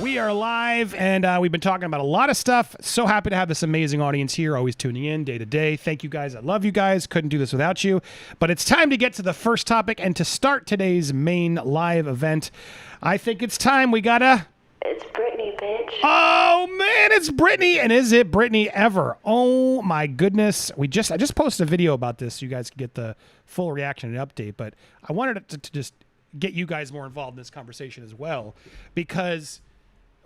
We are live, and we've been talking about a lot of stuff. So happy to have this amazing audience here, always tuning in day to day. Thank you guys. I love you guys. Couldn't do this without you. But it's time to get to the first topic and to start today's main live event. I think it's time. We gotta... It's Britney, bitch. Oh, man, it's Britney. And is it Britney ever? Oh, my goodness. I just posted a video about this so you guys can get the full reaction and update. But I wanted to just get you guys more involved in this conversation as well, because...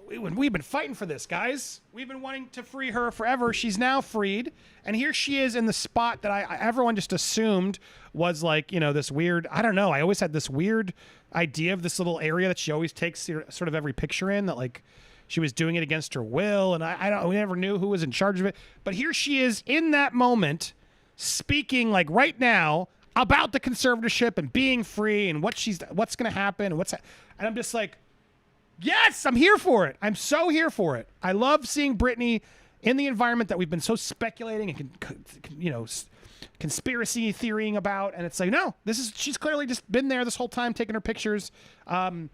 we've been fighting for this, guys. We've been wanting to free her forever. She's now freed. And here she is in the spot that everyone just assumed was like, this weird, I don't know. I always had this weird idea of this little area that she always takes sort of every picture in, that like she was doing it against her will. And we never knew who was in charge of it. But here she is in that moment speaking like right now about the conservatorship and being free and what's going to happen. And I'm just like, yes, I'm here for it. I'm so here for it. I love seeing Britney in the environment that we've been so speculating and, conspiracy theorying about. And it's like, no, she's clearly just been there this whole time, taking her pictures, and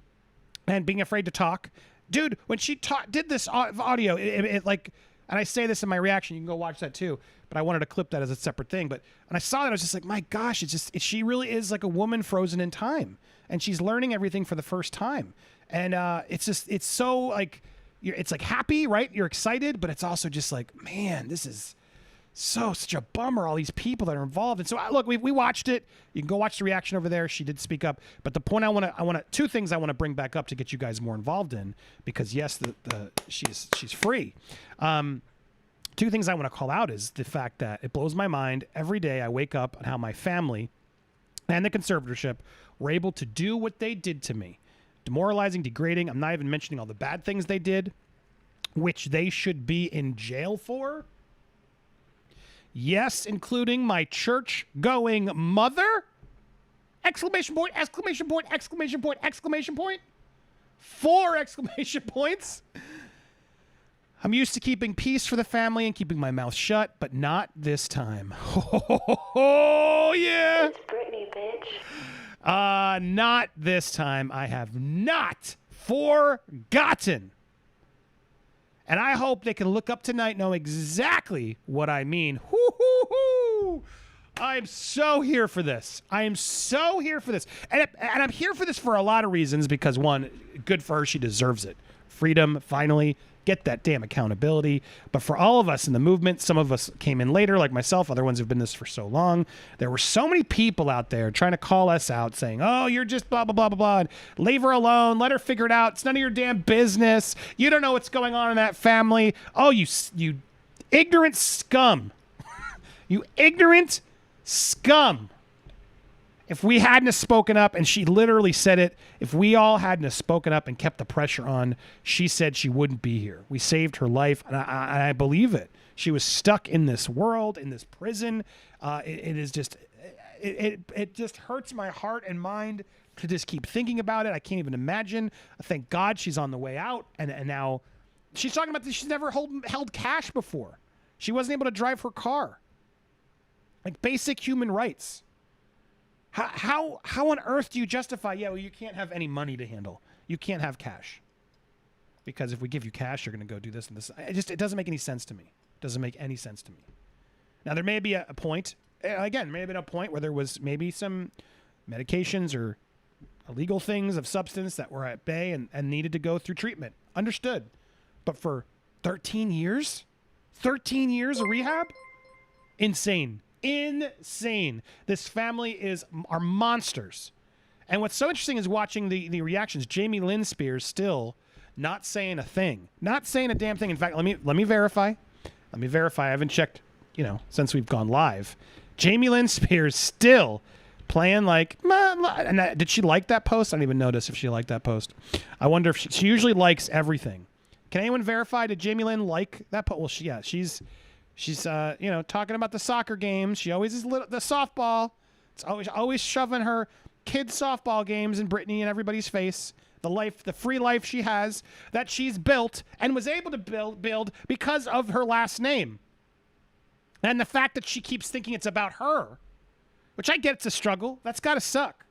being afraid to talk. Dude, when she did this audio, it like, and I say this in my reaction, you can go watch that too, but I wanted to clip that as a separate thing. But when I saw that, I was just like, my gosh, she really is like a woman frozen in time, and she's learning everything for the first time. And it's so like, it's like happy, right? You're excited, but it's also just like, man, this is such a bummer. All these people that are involved. And so look, we watched it. You can go watch the reaction over there. She did speak up, but the point two things I want to bring back up to get you guys more involved in, because yes, she's free. Two things I want to call out is the fact that it blows my mind every day. I wake up on how my family and the conservatorship were able to do what they did to me. Demoralizing, degrading. I'm not even mentioning all the bad things they did, which they should be in jail for. Yes, including my church-going mother! Exclamation point, exclamation point, exclamation point, exclamation point. 4 exclamation points. I'm used to keeping peace for the family and keeping my mouth shut, but not this time. Oh, yeah! It's Britney, bitch. Not this time. I have not forgotten. And I hope they can look up tonight, know exactly what I mean. Hoo-hoo-hoo. I am so here for this. I am so here for this. And I'm here for this for a lot of reasons, because one, good for her. She deserves it. Freedom, finally. Get that damn accountability. But for all of us in the movement, some of us came in later, like myself, other ones have been this for so long. There were so many people out there trying to call us out, saying, oh, you're just blah, blah, blah, blah, blah. And leave her alone. Let her figure it out. It's none of your damn business. You don't know what's going on in that family. Oh, you ignorant scum. You ignorant scum. If we hadn't have spoken up, and she literally said it, if we all hadn't have spoken up and kept the pressure on, she said she wouldn't be here. We saved her life, and I believe it. She was stuck in this world, in this prison. It is just, it just hurts my heart and mind to just keep thinking about it. I can't even imagine. Thank God she's on the way out, and now she's talking about this. She's never held cash before. She wasn't able to drive her car. Like basic human rights. How on earth do you justify, you can't have any money to handle. You can't have cash. Because if we give you cash, you're going to go do this and this. It doesn't make any sense to me. It doesn't make any sense to me. Now, there may be a point, again, may have been a point where there was maybe some medications or illegal things of substance that were at bay and needed to go through treatment. Understood. But for 13 years? 13 years of rehab? Insane. Insane. This family are monsters. And what's so interesting is watching the reactions. Lynne Spears still not saying a thing. Not saying a damn thing. In fact, let me verify. Let me verify. I haven't checked, since we've gone live. Lynne Spears still playing like, and did she like that post? I didn't even notice if she liked that post. I wonder if she usually likes everything. Can anyone verify? Did Lynne like that post? Well, she's talking about the soccer games. She always is the softball. It's always shoving her kids' softball games in Britney and everybody's face. The free life she has that she's built and was able to build because of her last name. And the fact that she keeps thinking it's about her, which I get it's a struggle. That's got to suck.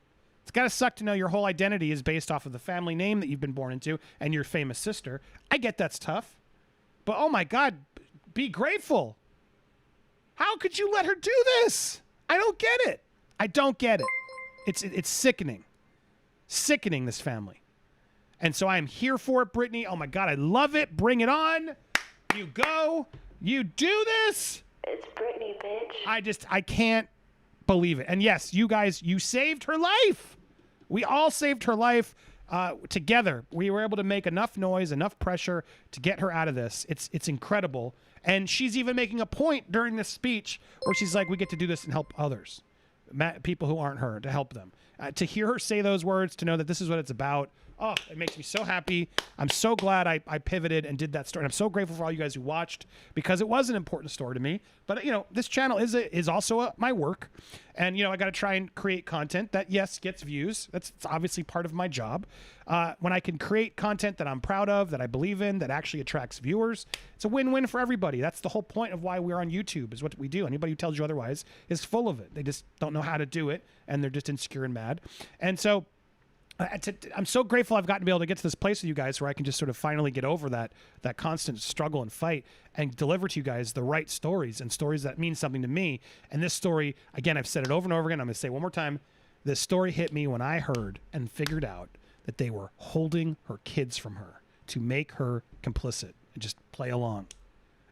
It's got to suck to know your whole identity is based off of the family name that you've been born into and your famous sister. I get that's tough. But oh my God, be grateful. How could you let her do this? I don't get it. I don't get it. It's sickening. Sickening, this family. And so I am here for it, Britney. Oh my God, I love it. Bring it on. You go. You do this. It's Britney, bitch. I can't believe it. And yes, you guys, you saved her life. We all saved her life together. We were able to make enough noise, enough pressure to get her out of this. It's incredible. And she's even making a point during this speech where she's like, we get to do this and help others, people who aren't her, to help them. To hear her say those words, to know that this is what it's about. Oh, it makes me so happy. I'm so glad I pivoted and did that story. And I'm so grateful for all you guys who watched, because it was an important story to me. But, you know, this channel is also my work. And, you know, I got to try and create content that, yes, gets views. It's obviously part of my job. When I can create content that I'm proud of, that I believe in, that actually attracts viewers, it's a win-win for everybody. That's the whole point of why we're on YouTube, is what we do. Anybody who tells you otherwise is full of it. They just don't know how to do it, and they're just insecure and mad. And so I'm so grateful I've gotten to be able to get to this place with you guys where I can just sort of finally get over that constant struggle and fight and deliver to you guys the right stories, and stories that mean something to me. And this story, again, I've said it over and over again. I'm going to say it one more time. This story hit me when I heard and figured out that they were holding her kids from her to make her complicit and just play along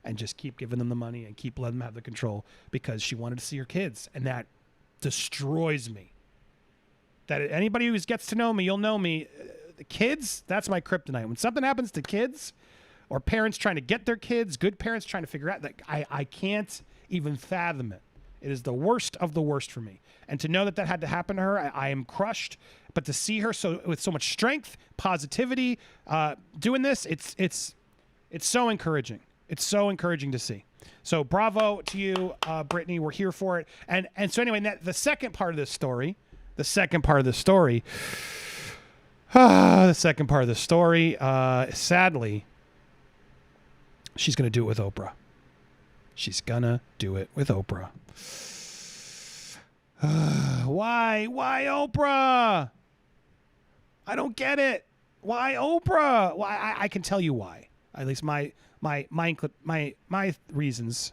and just keep giving them the money and keep letting them have the control because she wanted to see her kids. And that destroys me. That anybody who gets to know me, you'll know me. The kids, that's my kryptonite. When something happens to kids, or parents trying to get their kids, good parents trying to figure out, that I can't even fathom it. It is the worst of the worst for me. And to know that that had to happen to her, I am crushed. But to see her with so much strength, positivity, doing this, it's so encouraging. It's so encouraging to see. So bravo to you, Britney. We're here for it. And so anyway, the second part of this story. Sadly, she's going to do it with Oprah. She's going to do it with Oprah. Why Oprah? I don't get it. Why Oprah? Why? I can tell you why. At least my reasons.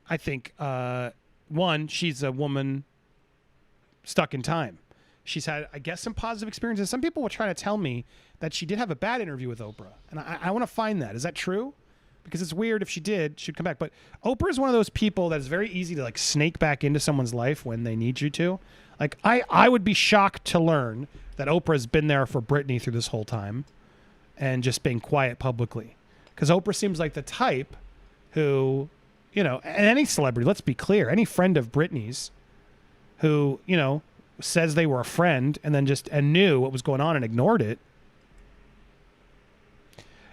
I think, one, she's a woman stuck in time. She's had, I guess, some positive experiences. Some people were trying to tell me that she did have a bad interview with Oprah. And I want to find that. Is that true? Because it's weird if she did, she'd come back. But Oprah is one of those people that's very easy to like snake back into someone's life when they need you to. Like, I would be shocked to learn that Oprah's been there for Britney through this whole time and just being quiet publicly. Because Oprah seems like the type who, you know, and any celebrity, let's be clear, any friend of Britney's who, you know, says they were a friend and then just knew what was going on and ignored it.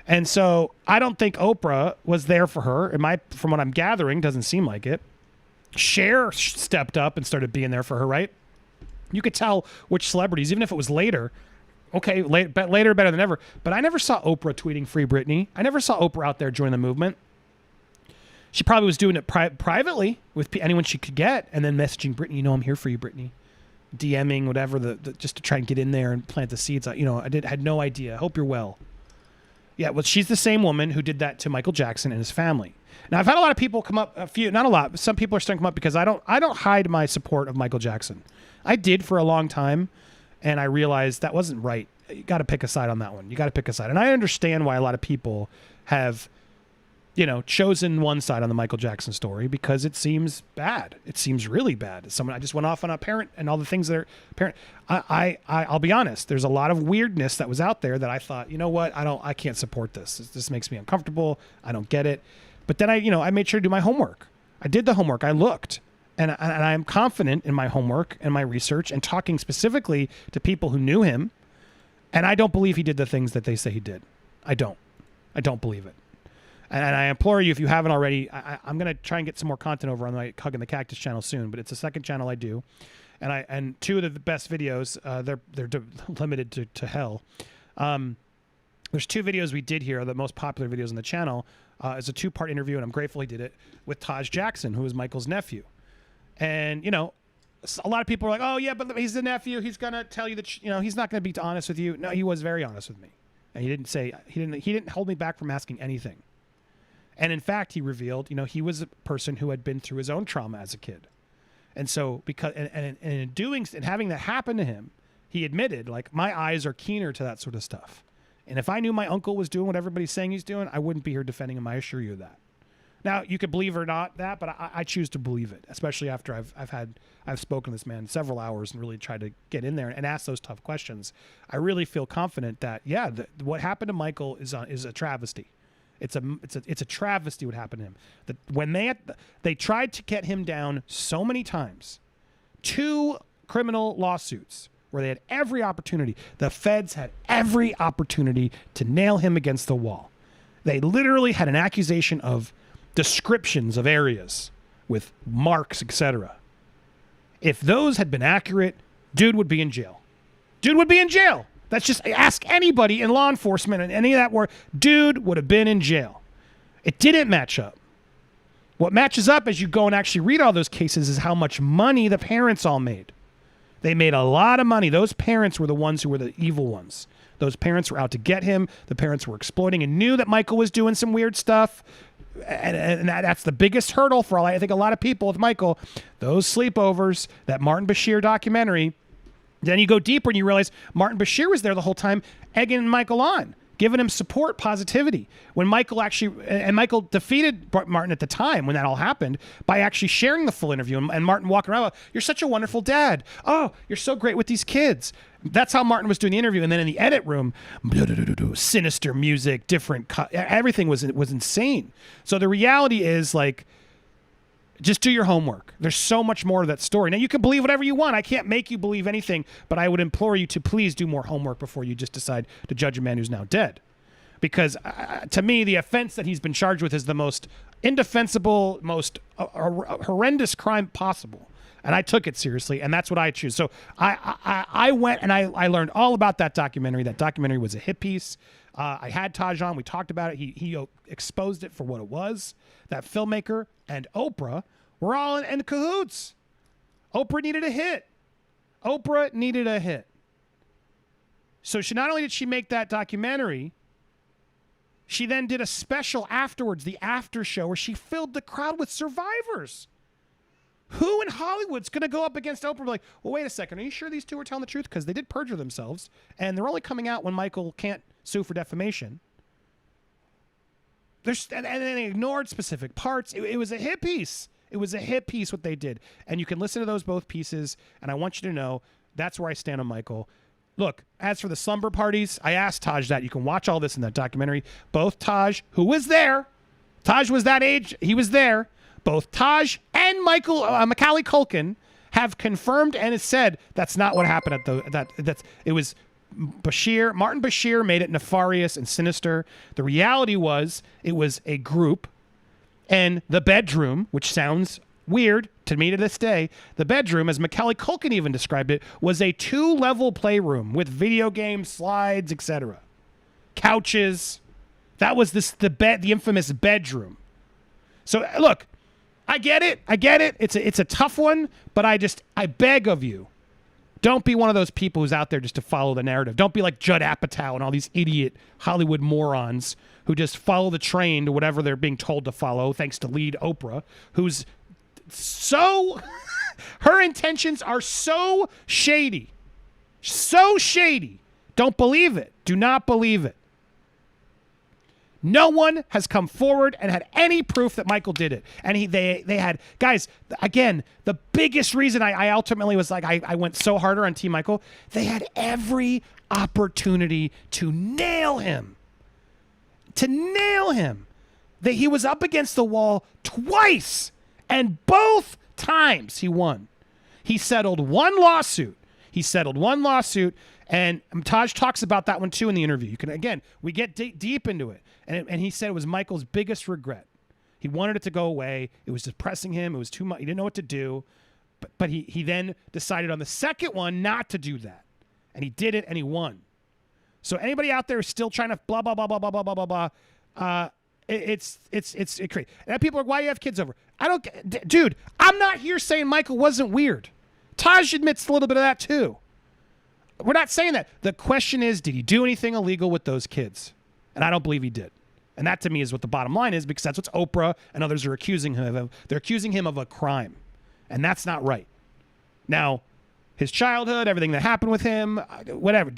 And so I don't think Oprah was there for her. From what I'm gathering, doesn't seem like it. Cher stepped up and started being there for her, right? You could tell which celebrities, even if it was later. Okay, later better than ever. But I never saw Oprah tweeting Free Britney. I never saw Oprah out there joining the movement. She probably was doing it privately with anyone she could get, and then messaging Britney, you know, I'm here for you, Britney. DMing, whatever, just to try and get in there and plant the seeds. You know, had no idea. Hope you're well. Yeah, well, she's the same woman who did that to Michael Jackson and his family. Now, I've had a lot of people come up, not a lot, but some people are starting to come up because I don't hide my support of Michael Jackson. I did for a long time, and I realized that wasn't right. You got to pick a side on that one. You got to pick a side. And I understand why a lot of people have, you know, chosen one side on the Michael Jackson story because it seems bad. It seems really bad. I just went off on a parent and all the things that are parent. I'll be honest. There's a lot of weirdness that was out there that I thought, you know what? I can't support this. This makes me uncomfortable. I don't get it. But then I made sure to do my homework. I did the homework. I looked, and I am confident in my homework and my research and talking specifically to people who knew him. And I don't believe he did the things that they say he did. I don't believe it. And I implore you, if you haven't already, I'm going to try and get some more content over on my Hugging the Cactus channel soon, but it's the second channel I do. And two of the best videos, they're limited to hell. There's two videos we did here, the most popular videos on the channel. It's a 2-part interview, and I'm grateful he did it, with Taj Jackson, who is Michael's nephew. And, you know, a lot of people are like, oh yeah, but he's the nephew. He's gonna tell you that he's not gonna be honest with you. No, he was very honest with me, and he didn't hold me back from asking anything. And in fact, he revealed, he was a person who had been through his own trauma as a kid, and so in having that happen to him, he admitted, like, my eyes are keener to that sort of stuff. And if I knew my uncle was doing what everybody's saying he's doing, I wouldn't be here defending him. I assure you that. Now, you could believe or not that, but I choose to believe it, especially after I've spoken to this man several hours and really tried to get in there and ask those tough questions. I really feel confident that what happened to Michael is a travesty. It's a travesty what happened to him. When they tried to get him down so many times, 2 criminal lawsuits where they had every opportunity. The feds had every opportunity to nail him against the wall. They literally had an accusation of descriptions of areas with marks, etc. If those had been accurate, dude would be in jail. Dude would be in jail. That's just, ask anybody in law enforcement and any of that work. Dude would have been in jail. It didn't match up. What matches up as you go and actually read all those cases is how much money the parents all made. They made a lot of money. Those parents were the ones who were the evil ones. Those parents were out to get him. The parents were exploiting and knew that Michael was doing some weird stuff. And that's the biggest hurdle for I think a lot of people with Michael. Those sleepovers, that Martin Bashir documentary. Then you go deeper and you realize Martin Bashir was there the whole time, egging Michael on, giving him support, positivity. When Michael Michael defeated Martin at the time when that all happened by actually sharing the full interview. And Martin walking around, you're such a wonderful dad. Oh, you're so great with these kids. That's how Martin was doing the interview. And then in the edit room, sinister music, different everything was insane. So the reality is, like, just do your homework. There's so much more to that story. Now, you can believe whatever you want. I can't make you believe anything, but I would implore you to please do more homework before you just decide to judge a man who's now dead. Because to me, the offense that he's been charged with is the most indefensible, most horrendous crime possible. And I took it seriously, and that's what I choose. So I went and I learned all about that documentary. That documentary was a hit piece. I had Taj on. We talked about it. He exposed it for what it was. That filmmaker and Oprah were all in cahoots. Oprah needed a hit. Oprah needed a hit. So not only did she make that documentary, she then did a special afterwards, the after show, where she filled the crowd with survivors. Who in Hollywood's going to go up against Oprah and be like, well, wait a second, are you sure these two are telling the truth? Because they did perjure themselves, and they're only coming out when Michael can't sue for defamation. And they ignored specific parts. It was a hit piece. It was a hit piece what they did. And you can listen to those both pieces, and I want you to know that's where I stand on Michael. Look, as for the slumber parties, I asked Taj that. You can watch all this in that documentary. Both Taj, who was there, Taj was that age, he was there. Both Taj and Macaulay Culkin have confirmed and has said that's not what happened at it was Martin Bashir made it nefarious and sinister. The reality was it was a group, and the bedroom, which sounds weird to me to this day, the bedroom, as Macaulay Culkin even described it, was a 2-level playroom with video games, slides, etc. Couches. That was the infamous bedroom. So look, I get it. It's a tough one, but I beg of you, don't be one of those people who's out there just to follow the narrative. Don't be like Judd Apatow and all these idiot Hollywood morons who just follow the train to whatever they're being told to follow, thanks to lead Oprah, who's so... her intentions are so shady. So shady. Don't believe it. Do not believe it. No one has come forward and had any proof that Michael did it. And they had, guys, again, the biggest reason I ultimately was like, I went so harder on Team Michael, they had every opportunity to nail him. He was up against the wall twice, and both times he won. He settled one lawsuit. And Taj talks about that one too in the interview. You can, again, we get deep into it. And he said it was Michael's biggest regret. He wanted it to go away. It was depressing him. It was too much. He didn't know what to do. But he then decided on the second one not to do that. And he did it, and he won. So anybody out there is still trying to blah, blah, blah, blah, blah, blah, blah, blah, blah. It's crazy. And people are like, why do you have kids over? Dude, I'm not here saying Michael wasn't weird. Taj admits a little bit of that too. We're not saying that. The question is, did he do anything illegal with those kids? And I don't believe he did. And that to me is what the bottom line is, because that's what Oprah and others are accusing him of. They're accusing him of a crime. And that's not right. Now, his childhood, everything that happened with him, whatever,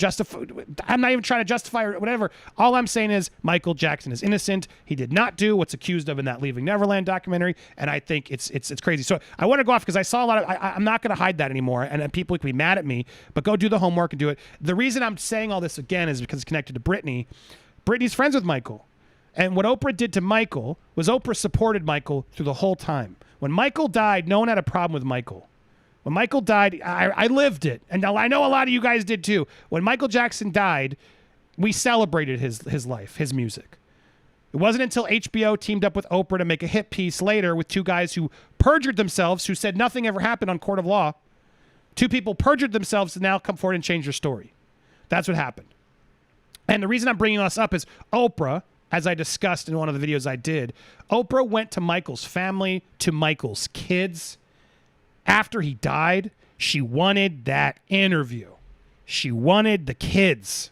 I'm not even trying to justify or whatever. All I'm saying is Michael Jackson is innocent. He did not do what's accused of in that Leaving Neverland documentary, and I think it's crazy. So I want to go off because I saw a lot of, I'm not going to hide that anymore, and people can be mad at me, but go do the homework and do it. The reason I'm saying all this again is because it's connected to Britney. Britney's friends with Michael, and what Oprah did to Michael was Oprah supported Michael through the whole time. When Michael died, no one had a problem with Michael. When Michael died, I lived it. And I know a lot of you guys did too. When Michael Jackson died, we celebrated his life, his music. It wasn't until HBO teamed up with Oprah to make a hit piece later with two guys who perjured themselves, who said nothing ever happened on Court of Law. Two people perjured themselves to now come forward and change their story. That's what happened. And the reason I'm bringing this up is Oprah, as I discussed in one of the videos I did, Oprah went to Michael's family, to Michael's kids. After he died, she wanted that interview. She wanted the kids.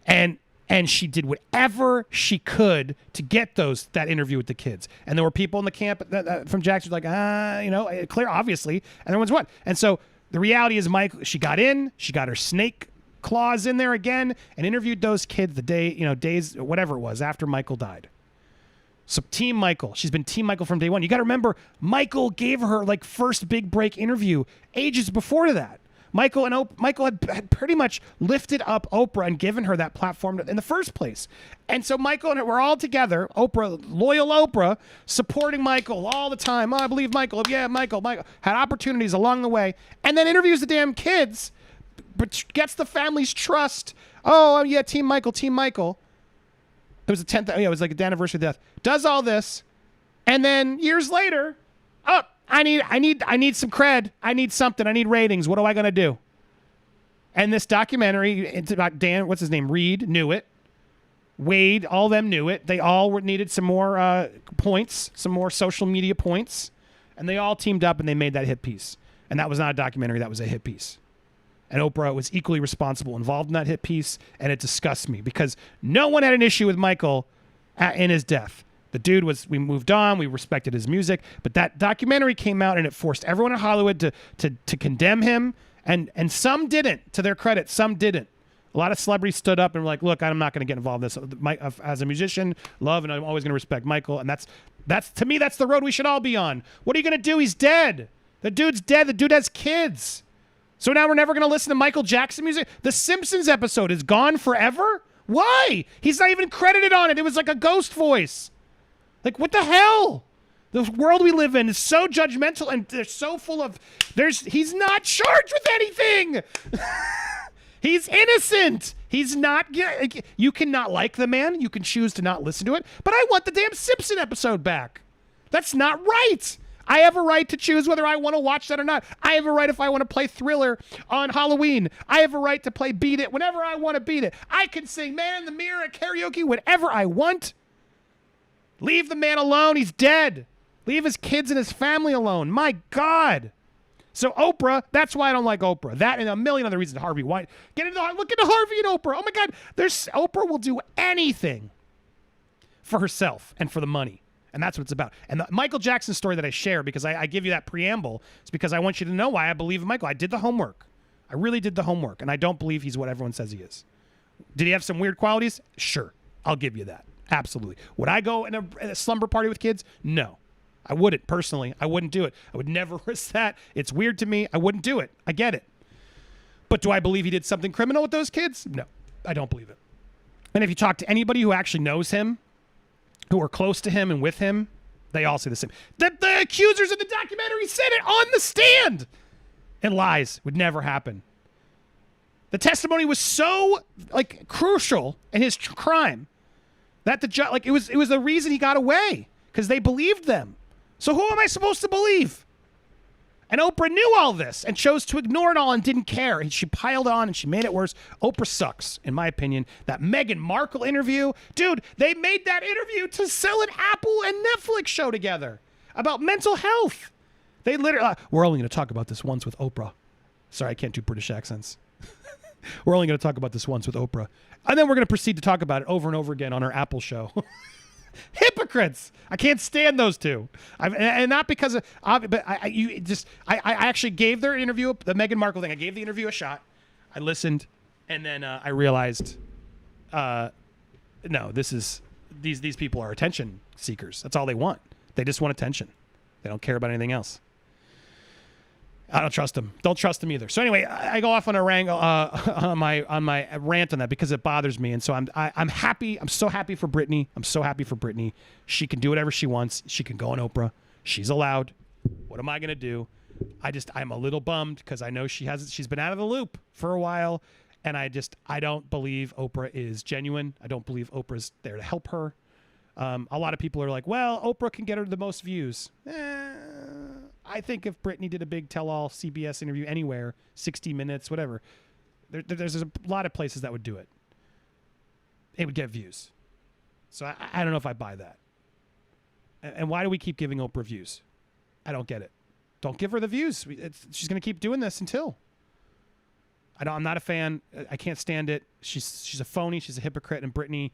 And she did whatever she could to get that interview with the kids. And there were people in the camp from Jackson like, clear, obviously. And everyone's what? And so the reality is, she got her snake claws in there again and interviewed those kids the days, whatever it was, after Michael died. So Team Michael, she's been Team Michael from day one. You got to remember, Michael gave her first big break interview ages before that. Michael had pretty much lifted up Oprah and given her that platform in the first place. And so Michael and her were all together, Oprah, loyal Oprah, supporting Michael all the time. Oh, I believe Michael. Yeah, Michael. Had opportunities along the way. And then interviews the damn kids, but gets the family's trust. Oh, yeah, Team Michael. It was the 10th. It was like the anniversary of death. Does all this, and then years later, I need some cred. I need something. I need ratings. What am I gonna do? And this documentary, it's about Dan. What's his name? Reed knew it. Wade, all of them knew it. They all needed some more points, some more social media points, and they all teamed up and they made that hit piece. And that was not a documentary. That was a hit piece. And Oprah was equally responsible, involved in that hit piece, and it disgusts me because no one had an issue with Michael in his death. The dude we moved on, we respected his music, but that documentary came out and it forced everyone in Hollywood to condemn him, and some didn't, to their credit, some didn't. A lot of celebrities stood up and were like, look, I'm not going to get involved in this. As a musician, love, and I'm always going to respect Michael, and that's to me, that's the road we should all be on. What are you going to do? He's dead. The dude's dead. The dude has kids. So now we're never going to listen to Michael Jackson music? The Simpsons episode is gone forever? Why? He's not even credited on it. It was like a ghost voice. Like, what the hell? The world we live in is so judgmental, and they're so full of... He's not charged with anything! He's innocent! He's not... You cannot like the man. You can choose to not listen to it. But I want the damn Simpson episode back. That's not right! I have a right to choose whether I want to watch that or not. I have a right if I want to play Thriller on Halloween. I have a right to play Beat It whenever I want to beat it. I can sing Man in the Mirror at karaoke whenever I want. Leave the man alone. He's dead. Leave his kids and his family alone. My God. So Oprah, that's why I don't like Oprah. That and a million other reasons. Harvey White. Look into Harvey and Oprah. Oh my God. Oprah will do anything for herself and for the money. And that's what it's about. And the Michael Jackson story that I share, because I give you that preamble, is because I want you to know why I believe in Michael. I did the homework. I really did the homework. And I don't believe he's what everyone says he is. Did he have some weird qualities? Sure. I'll give you that. Absolutely. Would I go in a slumber party with kids? No. I wouldn't. Personally, I wouldn't do it. I would never risk that. It's weird to me. I wouldn't do it. I get it. But do I believe he did something criminal with those kids? No. I don't believe it. And if you talk to anybody who actually knows him, who are close to him and with him, they all say the same. The accusers in the documentary said it on the stand. And lies. Would never happen. The testimony was so crucial in his crime that the judge, it was the reason he got away, because they believed them. So who am I supposed to believe? And Oprah knew all this and chose to ignore it all and didn't care. And she piled on and she made it worse. Oprah sucks, in my opinion. That Meghan Markle interview, dude, they made that interview to sell an Apple and Netflix show together about mental health. They literally, we're only going to talk about this once with Oprah. Sorry, I can't do British accents. We're only going to talk about this once with Oprah. And then we're going to proceed to talk about it over and over again on our Apple show. Hypocrites! I can't stand those two. And not because of, but I actually gave their interview, the Meghan Markle thing, I gave the interview a shot. I listened, and then I realized, no, these people are attention seekers. That's all they want. They just want attention. They don't care about anything else. I don't trust them. Don't trust them either. So anyway, I go off on a wrangle on my rant on that because it bothers me, and so I'm happy. I'm so happy for Britney. I'm so happy for Britney. She can do whatever she wants. She can go on Oprah. She's allowed. What am I gonna do? I'm a little bummed because I know she's been out of the loop for a while, and I don't believe Oprah is genuine. I don't believe Oprah's there to help her. A lot of people are like, well, Oprah can get her the most views. I think if Britney did a big tell-all CBS interview anywhere, 60 Minutes, whatever, there's a lot of places that would do it. It would get views. So I don't know if I buy that. And why do we keep giving Oprah views? I don't get it. Don't give her the views. She's going to keep doing this until. I'm not a fan. I can't stand it. She's a phony. She's a hypocrite. And Britney,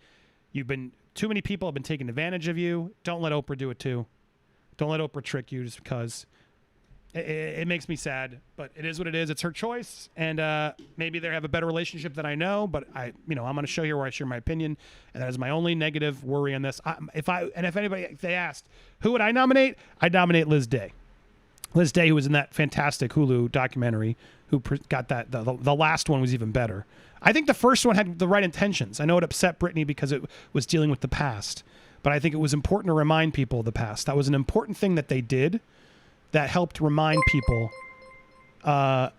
too many people have been taking advantage of you. Don't let Oprah do it too. Don't let Oprah trick you just because. It makes me sad, but it is what it is. It's her choice, and maybe they have a better relationship than I know. But I'm on a show here where I share my opinion, and that is my only negative worry on this. If they asked who would I nominate, I'd nominate Liz Day. Liz Day, who was in that fantastic Hulu documentary, who got that the last one was even better. I think the first one had the right intentions. I know it upset Britney because it was dealing with the past, but I think it was important to remind people of the past. That was an important thing that they did. That helped remind people that,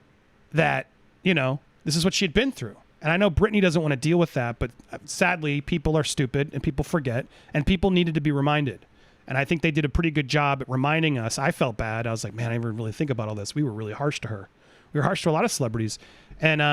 this is what she had been through. And I know Britney doesn't want to deal with that, but sadly, people are stupid and people forget, and people needed to be reminded. And I think they did a pretty good job at reminding us. I felt bad. I was like, man, I didn't really think about all this. We were really harsh to her. We were harsh to a lot of celebrities. And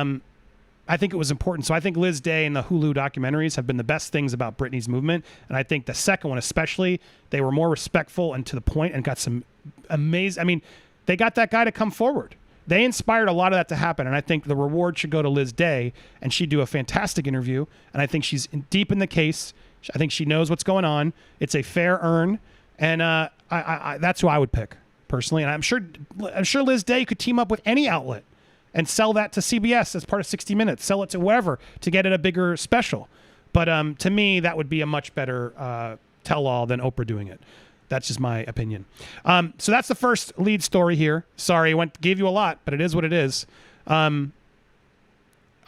I think it was important. So I think Liz Day and the Hulu documentaries have been the best things about Britney's movement. And I think the second one especially, they were more respectful and to the point and got some amazing. They got that guy to come forward. They inspired a lot of that to happen. And I think the reward should go to Liz Day, and she'd do a fantastic interview. And I think she's deep in the case. I think she knows what's going on. It's a fair earn. And that's who I would pick personally. And I'm sure Liz Day could team up with any outlet and sell that to CBS as part of 60 Minutes, sell it to whoever to get it a bigger special. But to me, that would be a much better tell-all than Oprah doing it. That's just my opinion. So that's the first lead story here. Sorry, gave you a lot, but it is what it is. I'm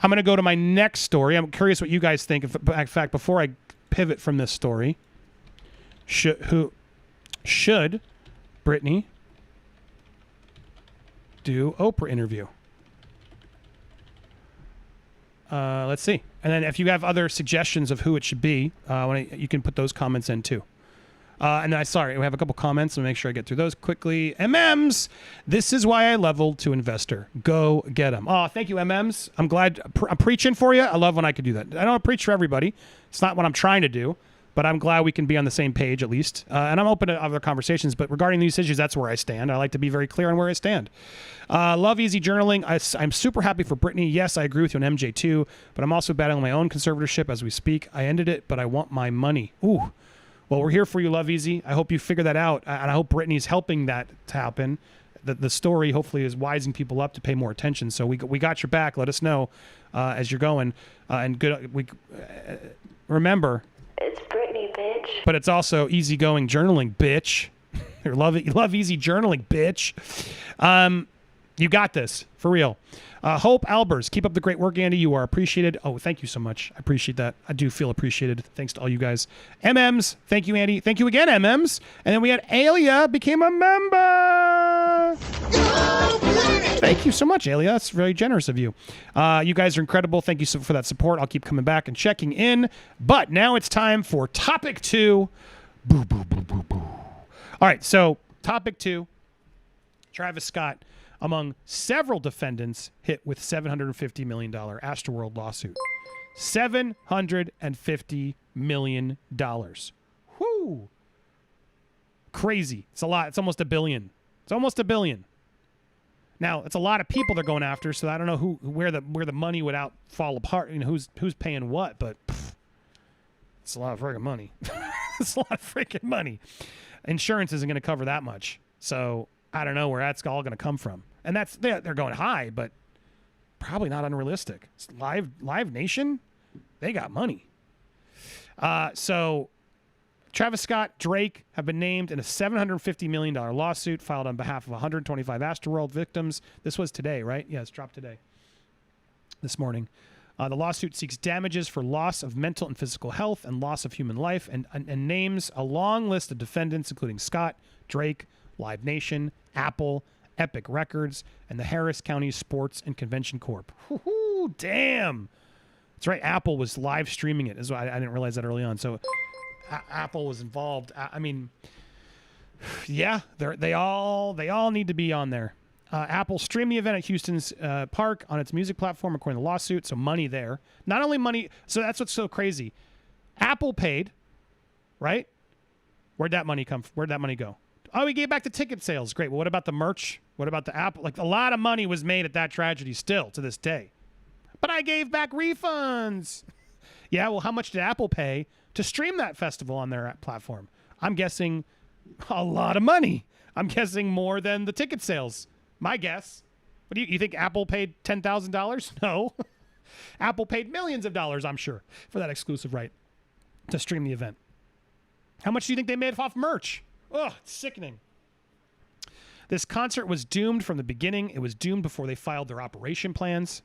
going to go to my next story. I'm curious what you guys think. In fact, before I pivot from this story, should Britney do Oprah interview? Let's see. And then if you have other suggestions of who it should be, you can put those comments in too. And we have a couple comments. I'll make sure I get through those quickly. MMs, this is why I leveled to investor. Go get them. Oh, thank you, MMs. I'm glad. I'm preaching for you. I love when I can do that. I don't preach for everybody. It's not what I'm trying to do, but I'm glad we can be on the same page at least. And I'm open to other conversations, but regarding these issues, that's where I stand. I like to be very clear on where I stand. Love easy journaling. I'm super happy for Britney. Yes, I agree with you on MJ too, but I'm also battling my own conservatorship as we speak. I ended it, but I want my money. Ooh. Well, we're here for you, Love Easy. I hope you figure that out, and I hope Britney's helping that to happen. The story hopefully is wising people up to pay more attention. So we got your back. Let us know as you're going. And good. Remember, it's Britney, bitch. But it's also easygoing journaling, bitch. love easy journaling, bitch. You got this for real. Hope Albers, keep up the great work, Andy. You are appreciated. Oh, thank you so much. I appreciate that. I do feel appreciated. Thanks to all you guys. MMs, thank you, Andy. Thank you again, MMs. And then we had Alia became a member. Thank you so much, Alia. That's very generous of you. You guys are incredible. Thank you for that support. I'll keep coming back and checking in. But now it's time for topic 2. Boo, boo, boo, boo, boo. All right, so topic 2, Travis Scott, among several defendants hit with $750 million Astroworld lawsuit. $750 million. Whoo! Crazy. It's a lot. It's almost $1 billion. It's almost $1 billion. Now, it's a lot of people they're going after, so I don't know where the money would fall apart. Who's paying what, but it's a lot of freaking money. It's a lot of freaking money. Insurance isn't going to cover that much, so I don't know where that's all going to come from. And they're going high, but probably not unrealistic. It's Live Nation, they got money. So Travis Scott, Drake have been named in a $750 million lawsuit filed on behalf of 125 Astroworld victims. This was today, right? Yeah, it's dropped today, this morning. The lawsuit seeks damages for loss of mental and physical health and loss of human life and names a long list of defendants, including Scott, Drake, Live Nation, Apple, Epic Records, and the Harris County Sports and Convention Corp. Woo-hoo, damn. That's right. Apple was live streaming it. I didn't realize that early on. So Apple was involved. I mean, yeah, they all need to be on there. Apple streamed the event at Houston's Park on its music platform, according to the lawsuit. So money there. Not only money. So that's what's so crazy. Apple paid, right? Where'd that money come from? Where'd that money go? Oh, we gave back the ticket sales. Great. Well, what about the merch? What about the Apple? Like, a lot of money was made at that tragedy still to this day. But I gave back refunds. Yeah, well, how much did Apple pay to stream that festival on their platform? I'm guessing a lot of money. I'm guessing more than the ticket sales. My guess. What do you think Apple paid $10,000? No. Apple paid millions of dollars, I'm sure, for that exclusive right to stream the event. How much do you think they made off merch? Oh, it's sickening. This concert was doomed from the beginning. It was doomed before they filed their operation plans,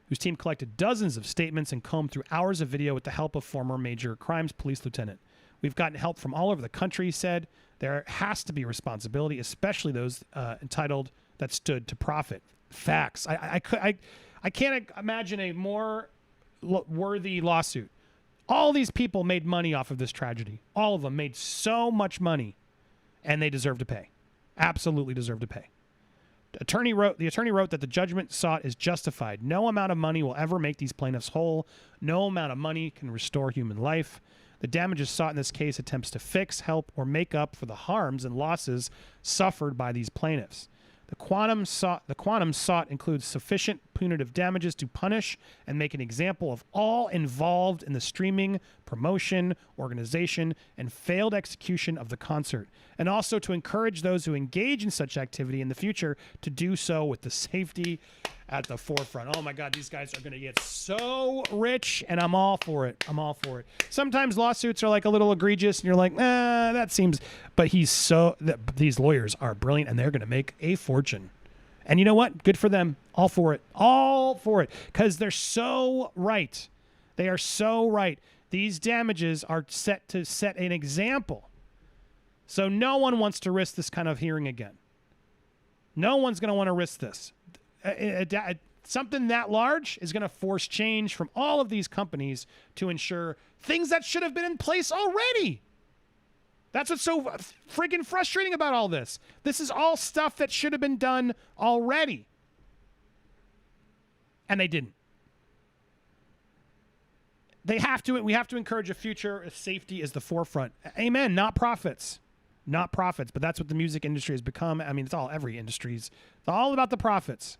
whose team collected dozens of statements and combed through hours of video with the help of former major crimes police lieutenant. We've gotten help from all over the country, he said. There has to be responsibility, especially those entitled that stood to profit. Facts. I can't imagine a more worthy lawsuit. All these people made money off of this tragedy. All of them made so much money, and they deserve to pay. Absolutely deserve to pay. The attorney wrote that the judgment sought is justified. No amount of money will ever make these plaintiffs whole. No amount of money can restore human life. The damages sought in this case attempts to fix, help, or make up for the harms and losses suffered by these plaintiffs. The quantum sought includes sufficient punitive damages to punish and make an example of all involved in the streaming, promotion, organization, and failed execution of the concert, and also to encourage those who engage in such activity in the future to do so with the safety at the forefront. Oh my God, these guys are going to get so rich, and I'm all for it. I'm all for it. Sometimes lawsuits are like a little egregious, and you're like, that seems. But these lawyers are brilliant, and they're going to make a fortune. And you know what? Good for them. All for it. All for it. Because they're so right. They are so right. These damages are set to set an example. So no one wants to risk this kind of hearing again. No one's going to want to risk this. Something that large is going to force change from all of these companies to ensure things that should have been in place already. That's what's so freaking frustrating about all this. This is all stuff that should have been done already. And they didn't. We have to encourage a future if safety is the forefront. Amen. Not profits. Not profits. But that's what the music industry has become. I mean, it's all every industry. It's all about the profits.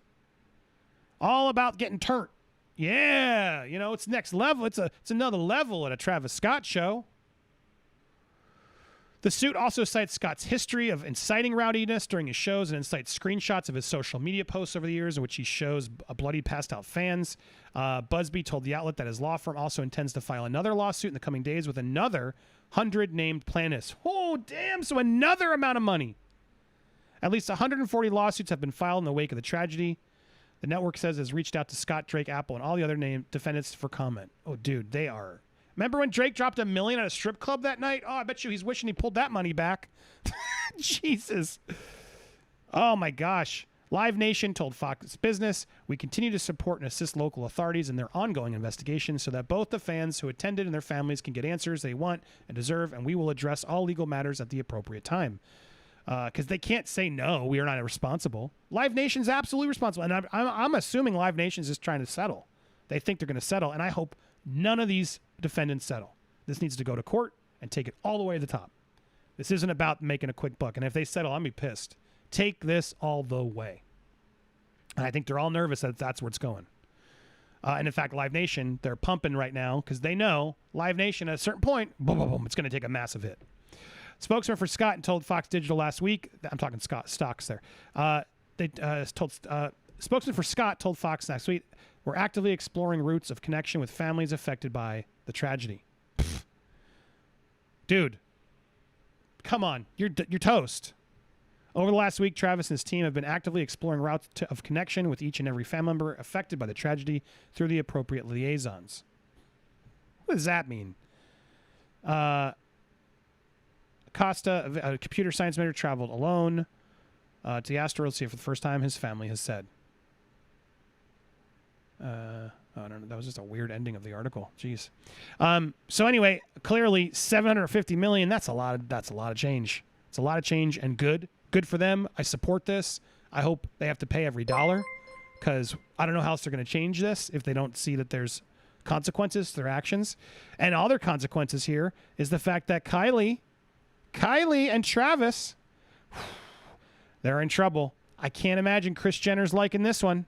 All about getting turned. Yeah. It's next level. It's another level at a Travis Scott show. The suit also cites Scott's history of inciting rowdiness during his shows and incites screenshots of his social media posts over the years in which he shows bloody passed-out fans. Busby told the outlet that his law firm also intends to file another lawsuit in the coming days with another 100 named plaintiffs. Oh, damn, so another amount of money. At least 140 lawsuits have been filed in the wake of the tragedy. The network says it has reached out to Scott, Drake, Apple, and all the other named defendants for comment. Oh, dude, they are... Remember when Drake dropped $1 million at a strip club that night? Oh, I bet you he's wishing he pulled that money back. Jesus. Oh, my gosh. Live Nation told Fox Business, we continue to support and assist local authorities in their ongoing investigations so that both the fans who attended and their families can get answers they want and deserve, and we will address all legal matters at the appropriate time. Because they can't say, no, we are not responsible. Live Nation's absolutely responsible. And I'm assuming Live Nation's just trying to settle. They think they're going to settle, and I hope none of these defendants settle. This needs to go to court and take it all the way to the top. This isn't about making a quick buck. And if they settle, I'm going to be pissed. take this all the way. And I think they're all nervous that that's where it's going. And in fact, Live Nation, they're pumping right now because they know Live Nation at a certain point, boom, boom, boom, it's going to take a massive hit. Spokesman for Scott told Fox Digital last week, I'm talking stocks there. Spokesman for Scott told Fox last week, we're actively exploring routes of connection with families affected by the tragedy. Pfft. Dude, come on, you're toast. Over the last week, Travis and his team have been actively exploring routes of connection with each and every family member affected by the tragedy through the appropriate liaisons. What does that mean? Costa, a computer science major, traveled alone to the asteroid to see it for the first time, his family has said. I don't know. That was just a weird ending of the article. Jeez. So anyway, clearly $750 million. That's a lot of change. It's a lot of change and good for them. I support this. I hope they have to pay every dollar because I don't know how else they're going to change this if they don't see that there's consequences to their actions. And other consequences here is the fact that Kylie and Travis, they're in trouble. I can't imagine Kris Jenner's liking this one.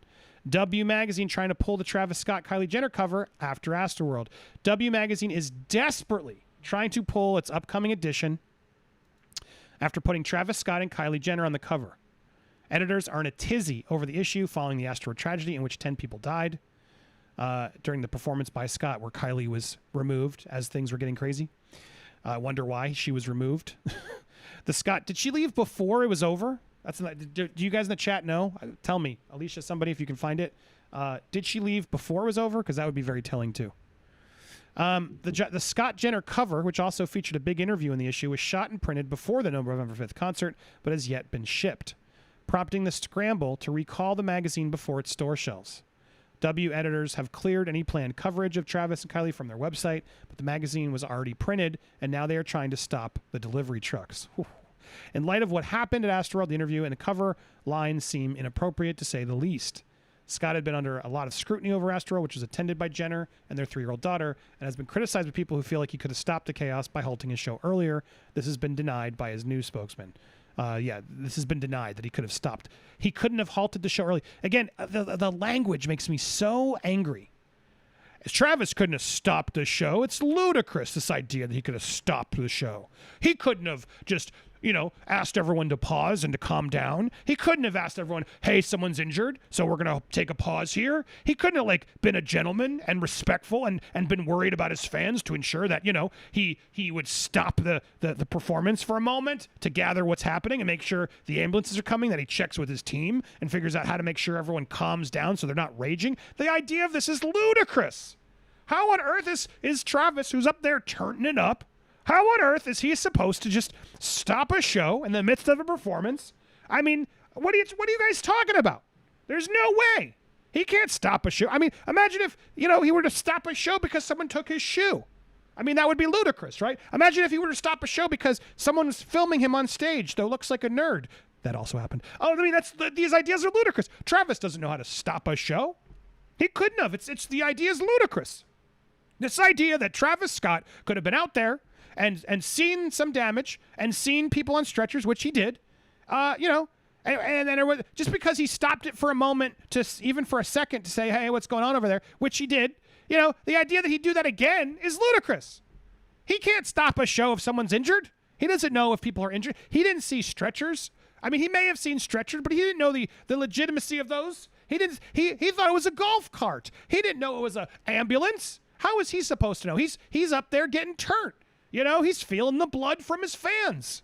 W Magazine trying to pull the Travis Scott Kylie Jenner cover after Astroworld. W Magazine is desperately trying to pull its upcoming edition after putting Travis Scott and Kylie Jenner on the cover. Editors are in a tizzy over the issue following the asteroid tragedy in which 10 people died during the performance by Scott where Kylie was removed as things were getting crazy. I wonder why she was removed. Did she leave before it was over? Do you guys in the chat know? Tell me, Alicia, somebody, if you can find it. Did she leave before it was over? Because that would be very telling too. The Scott Jenner cover, which also featured a big interview in the issue, was shot and printed before the November 5th concert, but has yet been shipped, prompting the scramble to recall the magazine before its store shelves. W editors have cleared any planned coverage of Travis and Kylie from their website, but the magazine was already printed, and now they are trying to stop the delivery trucks. Whew. In light of what happened at Astroworld, the interview and the cover lines seem inappropriate to say the least. Scott had been under a lot of scrutiny over Astroworld, which was attended by Jenner and their 3-year-old daughter, and has been criticized by people who feel like he could have stopped the chaos by halting his show earlier. This has been denied by his news spokesman. This has been denied that he could have stopped. He couldn't have halted the show early. Again, the language makes me so angry. Travis couldn't have stopped the show. It's ludicrous, this idea that he could have stopped the show. He couldn't have just, asked everyone to pause and to calm down. He couldn't have asked everyone, hey, someone's injured, so we're going to take a pause here. He couldn't have, been a gentleman and respectful and been worried about his fans to ensure that, he would stop the performance for a moment to gather what's happening and make sure the ambulances are coming, that he checks with his team and figures out how to make sure everyone calms down so they're not raging. The idea of this is ludicrous. How on earth is Travis, who's up there turning it up, how on earth is he supposed to just stop a show in the midst of a performance? I mean, what are you guys talking about? There's no way. He can't stop a show. I mean, imagine if, he were to stop a show because someone took his shoe. I mean, that would be ludicrous, right? Imagine if he were to stop a show because someone was filming him on stage that looks like a nerd. That also happened. Oh, I mean, these ideas are ludicrous. Travis doesn't know how to stop a show. He couldn't have. The idea is ludicrous. This idea that Travis Scott could have been out there and seen some damage and seen people on stretchers, which he did, and then it was, just because he stopped it for a moment, even for a second, to say, hey, what's going on over there, which he did, the idea that he'd do that again is ludicrous. He can't stop a show if someone's injured. He doesn't know if people are injured. He didn't see stretchers. I mean, he may have seen stretchers, but he didn't know the legitimacy of those. He thought it was a golf cart. He didn't know it was an ambulance. How is he supposed to know? He's up there getting turned. He's feeling the blood from his fans.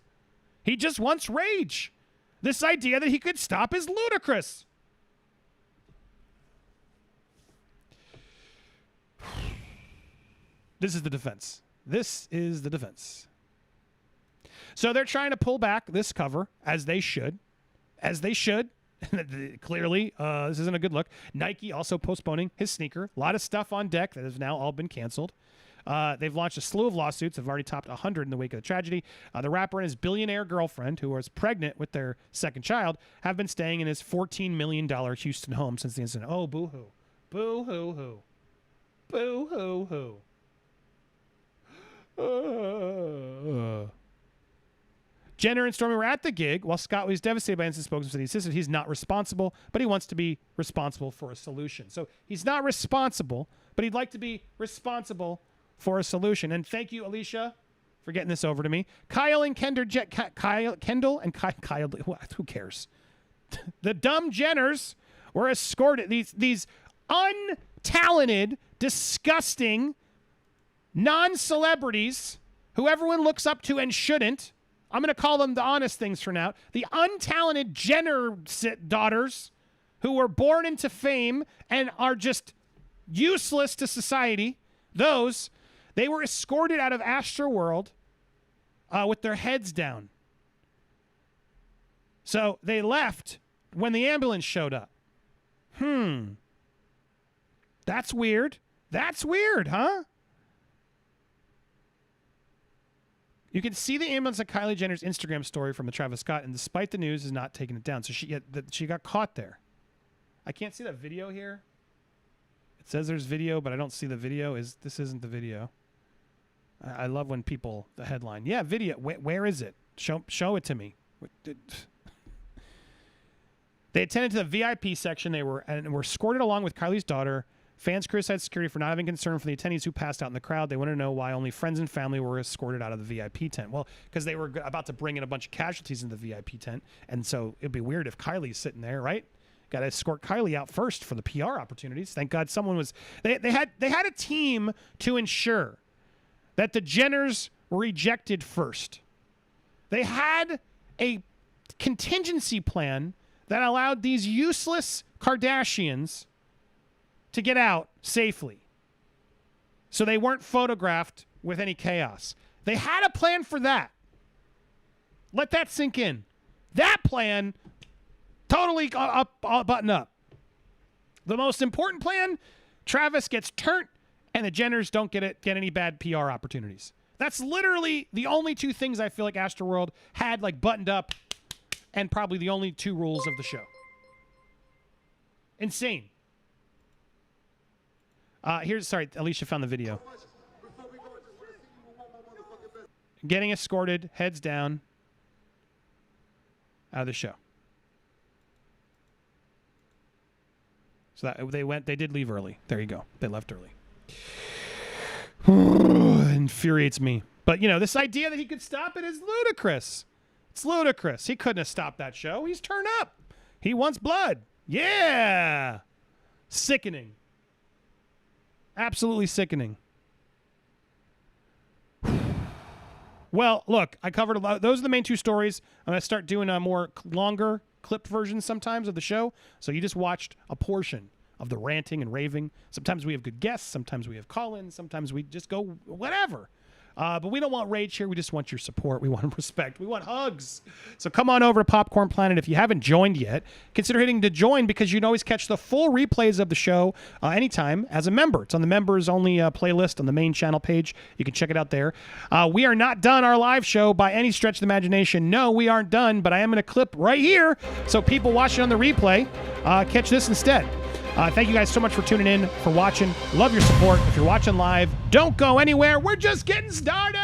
He just wants rage. This idea that he could stop is ludicrous. This is the defense. So they're trying to pull back this cover, as they should. Clearly, this isn't a good look. Nike also postponing his sneaker. A lot of stuff on deck that has now all been canceled. They've launched a slew of lawsuits. Have already topped 100 in the wake of the tragedy. The rapper and his billionaire girlfriend, who was pregnant with their second child, have been staying in his $14 million Houston home since the incident. Oh, boo-hoo. Boo-hoo-hoo. Boo-hoo-hoo. Jenner and Stormi were at the gig. While Scott was devastated by incident, spokesman said he insisted he's not responsible, but he wants to be responsible for a solution. So he's not responsible, but he'd like to be responsible for a solution. And thank you, Alicia, for getting this over to me. Kendall and Kyle, who cares? The dumb Jenners were escorted. These untalented, disgusting non-celebrities who everyone looks up to and shouldn't. I'm going to call them the honest things for now. The untalented Jenner daughters who were born into fame and are just useless to society. They were escorted out of Astroworld with their heads down. So they left when the ambulance showed up. That's weird. That's weird, huh? You can see the ambulance on Kylie Jenner's Instagram story from the Travis Scott, and despite the news, is not taking it down. So she got caught there. I can't see that video here. It says there's video, but I don't see the video. This isn't the video. I love when people, the headline. Yeah, video. Where is it? Show it to me. They attended to the VIP section. They were escorted along with Kylie's daughter. Fans criticized security for not having concern for the attendees who passed out in the crowd. They want to know why only friends and family were escorted out of the VIP tent. Well, because they were about to bring in a bunch of casualties in the VIP tent, and so it'd be weird if Kylie's sitting there, right? Got to escort Kylie out first for the PR opportunities. Thank God someone was. They had a team to ensure that the Jenners were ejected first. They had a contingency plan that allowed these useless Kardashians to get out safely. So they weren't photographed with any chaos. They had a plan for that. Let that sink in. That plan, totally button up. The most important plan, Travis gets turned and the Jenners don't get any bad PR opportunities. That's literally the only two things I feel like Astroworld had like buttoned up, and probably the only two rules of the show. Insane. Sorry, Alicia found the video. Getting escorted, heads down, out of the show. So they did leave early. There you go. They left early. Infuriates me. But, this idea that he could stop it is ludicrous. It's ludicrous. He couldn't have stopped that show. He's turned up. He wants blood. Yeah. Sickening. Absolutely sickening. Well, look, I covered a lot. Those are the main two stories. I'm going to start doing a more longer clip versions sometimes of the show. So you just watched a portion of the ranting and raving. Sometimes we have good guests. Sometimes we have call-ins. Sometimes we just go whatever. But we don't want rage here. We just want your support. We want respect. We want hugs. So come on over to Popcorn Planet. If you haven't joined yet, consider hitting to join, because you can always catch the full replays of the show anytime as a member. It's on the members only playlist on the main channel page. You can check it out there. We are not done our live show by any stretch of the imagination. No, we aren't done, but I am going to clip right here so people watching on the replay catch this instead. Thank you guys so much for tuning in, for watching. Love your support. If you're watching live, don't go anywhere. We're just getting started.